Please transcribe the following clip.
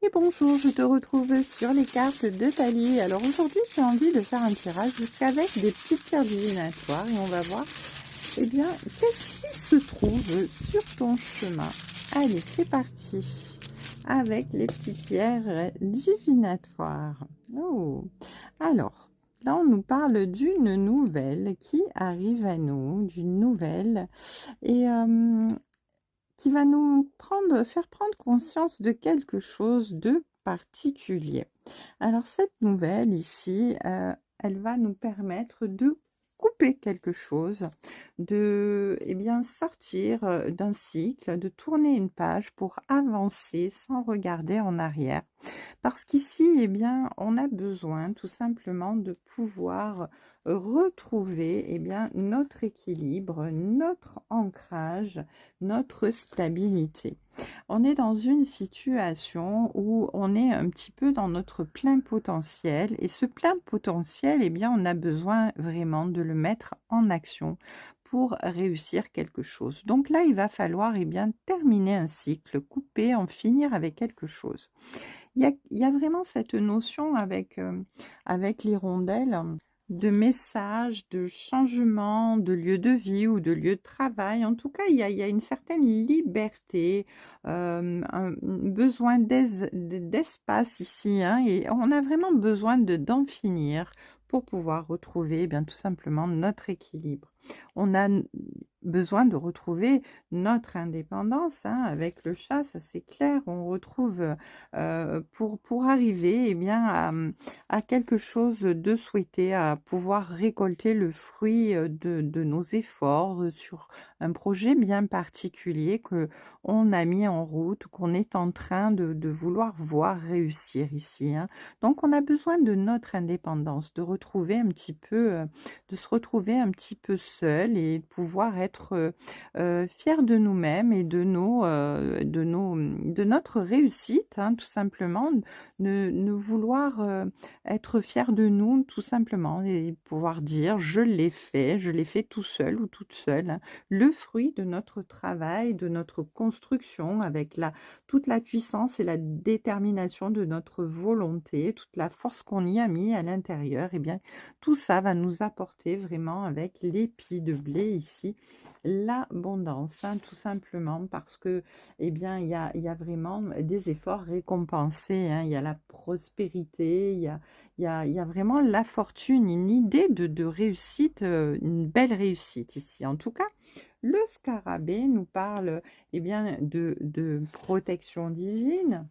Et bonjour, je te retrouve sur les cartes de Thalie. Alors aujourd'hui, j'ai envie de faire un tirage jusqu'avec des petites pierres divinatoires et on va voir, eh bien, qu'est-ce qui se trouve sur ton chemin. Allez, c'est parti avec les petites pierres divinatoires. Oh, alors, là, on nous parle d'une nouvelle qui arrive à nous, d'une nouvelle et qui va nous faire prendre conscience de quelque chose de particulier. Alors cette nouvelle ici, elle va nous permettre de couper quelque chose, de sortir d'un cycle, de tourner une page pour avancer sans regarder en arrière. Parce qu'ici, on a besoin tout simplement de pouvoir retrouver notre équilibre, notre ancrage, notre stabilité. On est dans une situation où on est un petit peu dans notre plein potentiel et ce plein potentiel, on a besoin vraiment de le mettre en action pour réussir quelque chose. Donc là, il va falloir terminer un cycle, couper, en finir avec quelque chose. Il y a vraiment cette notion avec l'hirondelle de message, de changement de lieu de vie ou de lieu de travail. En tout cas, il y a une certaine liberté, un besoin d'espace ici, hein, et on a vraiment besoin d'en finir pour pouvoir retrouver tout simplement notre équilibre. On a besoin de retrouver notre indépendance, hein, avec le chat, ça c'est clair. On retrouve pour arriver à quelque chose de souhaité, à pouvoir récolter le fruit de nos efforts sur un projet bien particulier que on a mis en route, qu'on est en train de vouloir voir réussir ici, hein. Donc on a besoin de notre indépendance, de retrouver un petit peu, de se retrouver un petit peu seul et de pouvoir être fiers de nous-mêmes et de notre réussite, hein, tout simplement, de vouloir être fiers de nous, tout simplement, et pouvoir dire: je l'ai fait tout seul ou toute seule, hein. Le fruit de notre travail, de notre construction, avec toute la puissance et la détermination de notre volonté, toute la force qu'on y a mis à l'intérieur, tout ça va nous apporter vraiment, avec l'épi de blé ici, l'abondance, hein, tout simplement parce que il y a vraiment des efforts récompensés, hein. Il y a la prospérité, il y a vraiment la fortune, une idée de réussite, une belle réussite ici. En tout cas, le scarabée nous parle de protection divine,